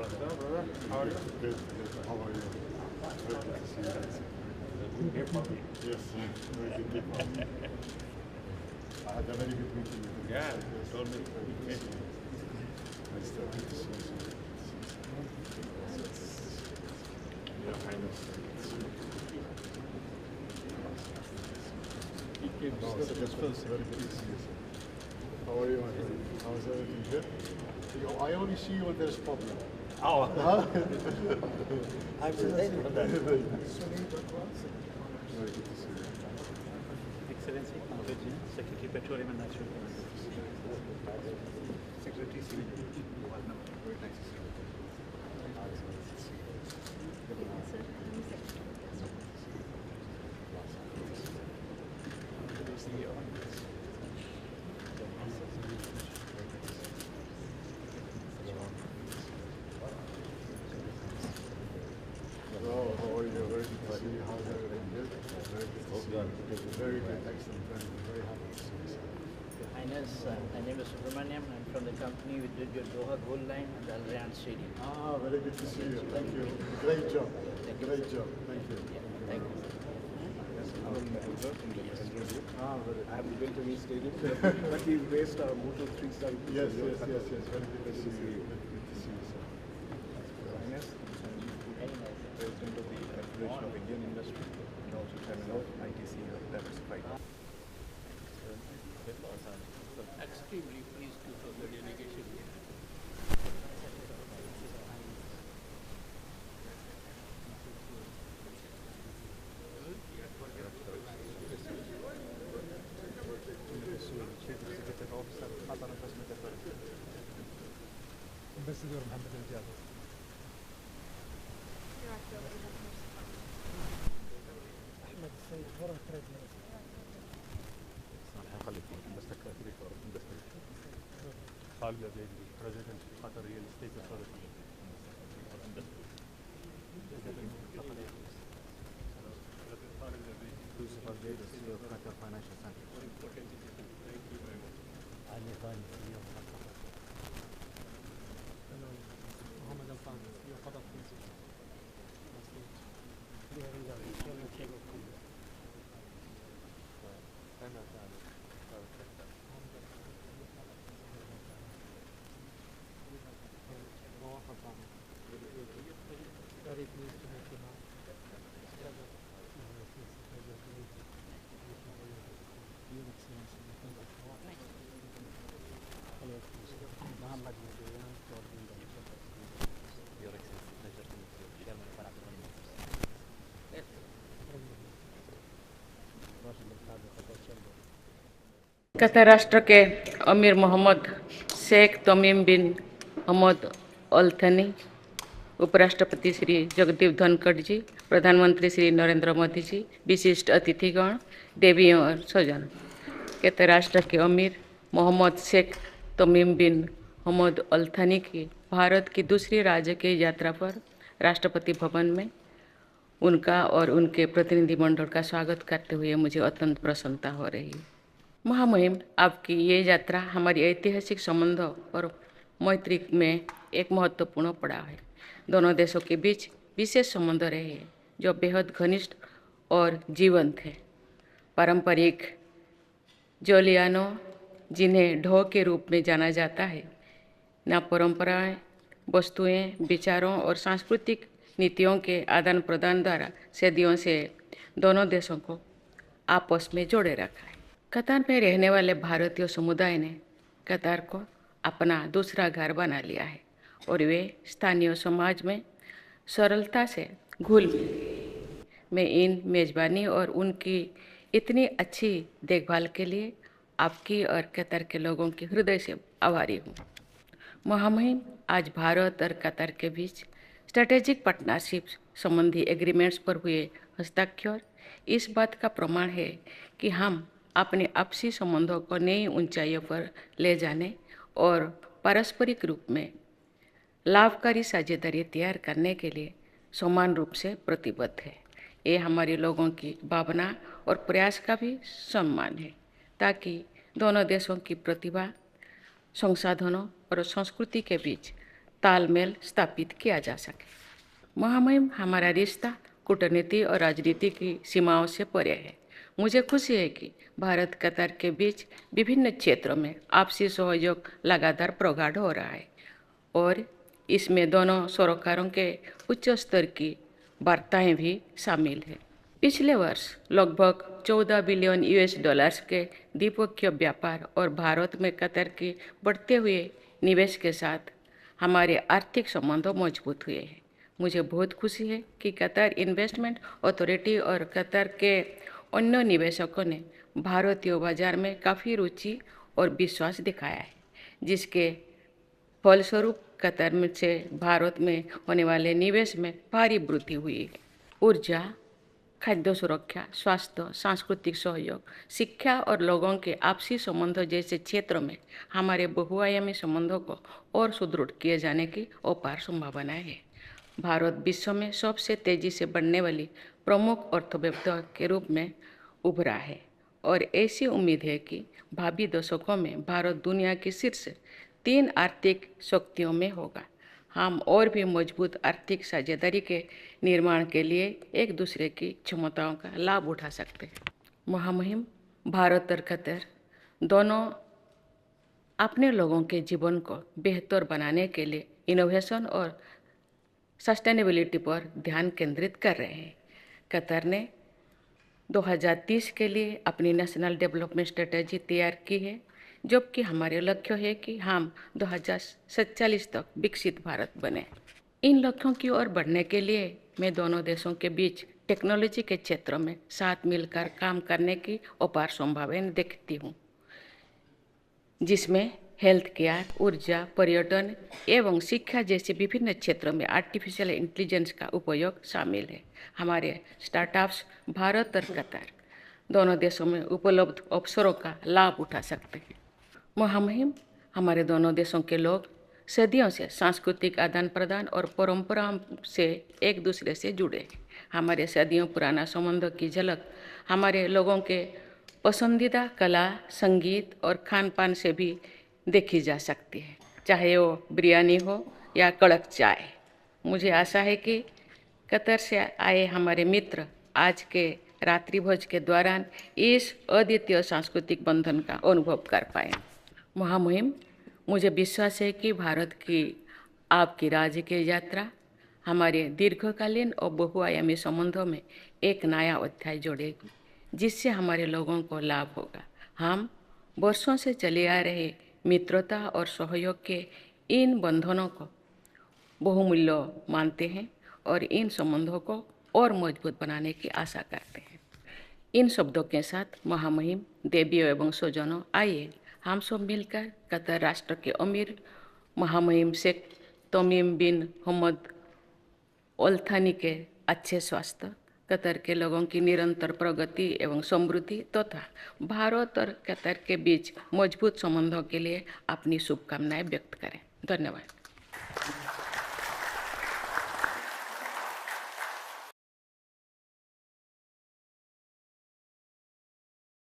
Hello, brother. How are you? Good, good. How are you? Very good to see you. Good people. Yes, very good people. I had a very good meeting with you. Yeah, Yes, told me. very good to see you. Nice to meet you. Your Highness. No, it's very good to see you, sir. How are you, my friend? How's everything good? I only see you when there's problem. Oh, Huh? I'm ready for that. Very good to see you. Excellency, Secretary Petroleum and Natural Gas. Secretary Civil. Very nice to see you. Hello, how are you? Very good to see you. How's everything? Good? Very good to see you. Very good, excellent. Very happy to see you, sir. Your Highness, my name is Subramaniam. I'm from the company who did your Doha Gold Line and Al Rayyan Stadium. Ah, very good to see you. Thank you. Great job. Great job. Thank you. Thank you. Ah, very I haven't been to any stadium, but we raced our Moto 3-star. Yes, yes, yes, yes. Very good to see you. Very good to see you, sir. Highness, Very nice. President of the Confederation of Indian Industry, and also Chairman of ITC Diversified. Extremely pleased to have the delegation here. Ambassador Mohammed Al Ahmed Said Foreign Trade Minister. Khalid Abedi, President Qatar Real Estate Authority. Yusuf Al Jaid, CEO of Qatar Financial Center. Ali Ghani, CEO of Qatar. Mohammed Al Thani, CEO of Qatar Principal. Very pleased to meet you now. Your Excellency, Hello, Muhammad Mudayan, Your Excellency, pleasure to meet you. Chairman of Arab Qatar राष्ट्र के अमीर मोहम्मद शेख तमीम बिन हमद अल थनी, उपराष्ट्रपति श्री जगदीप धनखड़ जी, प्रधानमंत्री श्री नरेंद्र मोदी जी, विशिष्ट अतिथिगण, देवियों और स्वजन। Qatar राष्ट्र के अमीर मोहम्मद शेख तमीम बिन हमद अल थनी की भारत की दूसरी राजकीय यात्रा पर राष्ट्रपति भवन में उनका और उनके प्रतिनिधिमंडल का स्वागत करते हुए मुझे अत्यंत प्रसन्नता हो रही है। महामहिम, आपकी ये यात्रा हमारी ऐतिहासिक संबंधों और मैत्री में एक महत्वपूर्ण पड़ाव है। दोनों देशों के बीच विशेष संबंध रहे हैं जो बेहद घनिष्ठ और जीवंत है। पारंपरिक जोलियानो, जिन्हें ढो के रूप में जाना जाता है, न परंपराएं, वस्तुएं, विचारों और सांस्कृतिक नीतियों के आदान प्रदान द्वारा सदियों से दोनों देशों को आपस में जोड़े रखा है। कतार में रहने वाले भारतीय समुदाय ने कतार को अपना दूसरा घर बना लिया है और वे स्थानीय समाज में सरलता से घुल मिल गए। मैं इन मेज़बानी और उनकी इतनी अच्छी देखभाल के लिए आपकी और कतार के लोगों के हृदय से आभारी हूँ। महामहिम, आज भारत और कतार के बीच स्ट्रेटेजिक पार्टनरशिप संबंधी एग्रीमेंट्स पर हुए हस्ताक्षर इस बात का प्रमाण है कि हम अपने आपसी संबंधों को नई ऊंचाइयों पर ले जाने और पारस्परिक रूप में लाभकारी साझेदारी तैयार करने के लिए समान रूप से प्रतिबद्ध है। ये हमारे लोगों की भावना और प्रयास का भी सम्मान है ताकि दोनों देशों की प्रतिभा, संसाधनों और संस्कृति के बीच तालमेल स्थापित किया जा सके। महामहिम, हमारा रिश्ता कूटनीति और राजनीति की सीमाओं से परे है। मुझे खुशी है कि भारत कतर के बीच विभिन्न क्षेत्रों में आपसी सहयोग लगातार प्रगाढ़ हो रहा है और इसमें दोनों सरोकारों के उच्च स्तर की वार्ताएं भी शामिल हैं। पिछले वर्ष लगभग 14 बिलियन US के द्विपक्षीय व्यापार और भारत में कतर के बढ़ते हुए निवेश के साथ हमारे आर्थिक संबंधों मजबूत हुए हैं। मुझे बहुत खुशी है कि कतर इन्वेस्टमेंट अथॉरिटी और कतर के अन्य निवेशकों ने भारतीय बाजार में काफ़ी रुचि और विश्वास दिखाया है, जिसके फलस्वरूप कतर में से भारत में होने वाले निवेश में भारी वृद्धि हुई है। ऊर्जा, खाद्य सुरक्षा, स्वास्थ्य, सांस्कृतिक सहयोग, शिक्षा और लोगों के आपसी संबंधों जैसे क्षेत्रों में हमारे बहुआयामी संबंधों को और सुदृढ़ किए जाने की अपार संभावनाएं है। भारत विश्व में सबसे तेजी से बढ़ने वाली प्रमुख अर्थव्यवस्था के रूप में उभरा है और ऐसी उम्मीद है कि भावी दशकों में भारत दुनिया की शीर्ष 3 आर्थिक शक्तियों में होगा। हम और भी मजबूत आर्थिक साझेदारी के निर्माण के लिए एक दूसरे की क्षमताओं का लाभ उठा सकते हैं। महामहिम, भारत और कतर दोनों अपने लोगों के जीवन को बेहतर बनाने के लिए इनोवेशन और सस्टेनेबिलिटी पर ध्यान केंद्रित कर रहे हैं। कतर ने 2030 के लिए अपनी नेशनल डेवलपमेंट स्ट्रेटजी तैयार की है, जबकि हमारे लक्ष्य है कि हम 2047 तक विकसित भारत बने। इन लक्ष्यों की ओर बढ़ने के लिए मैं दोनों देशों के बीच टेक्नोलॉजी के क्षेत्रों में साथ मिलकर काम करने की अपार संभावनाएं देखती हूँ, जिसमें हेल्थ केयर, ऊर्जा, पर्यटन एवं शिक्षा जैसे विभिन्न क्षेत्रों में आर्टिफिशियल इंटेलिजेंस का उपयोग शामिल है। हमारे स्टार्टअप्स भारत और कतर दोनों देशों में उपलब्ध अवसरों का लाभ उठा सकते हैं। महामहिम, हमारे दोनों देशों के लोग सदियों से सांस्कृतिक आदान प्रदान और परंपराओं से एक दूसरे से जुड़े हैं। हमारे सदियों पुराना संबंधों की झलक हमारे लोगों के पसंदीदा कला, संगीत और खान पान से भी देखी जा सकती है, चाहे वो बिरयानी हो या कड़क चाय। मुझे आशा है कि कतर से आए हमारे मित्र आज के रात्रि भोज के दौरान इस अद्वितीय सांस्कृतिक बंधन का अनुभव कर पाए। महामहिम, मुझे विश्वास है कि भारत की आपकी राज्य की यात्रा हमारे दीर्घकालीन और बहुआयामी संबंधों में एक नया अध्याय जोड़ेगी, जिससे हमारे लोगों को लाभ होगा। हम वर्षों से चले आ रहे मित्रता और सहयोग के इन बंधनों को बहुमूल्य मानते हैं और इन संबंधों को और मजबूत बनाने की आशा करते हैं। इन शब्दों के साथ महामहिम, देवियों एवं स्वजनों, आइए हम सब मिलकर कतर राष्ट्र के अमीर महामहिम शेख तमीम बिन हमद अल थानी के अच्छे स्वास्थ्य, कतर के लोगों की निरंतर प्रगति एवं समृद्धि तथा भारत और कतर के बीच मजबूत संबंधों के लिए अपनी शुभकामनाएं व्यक्त करें। धन्यवाद।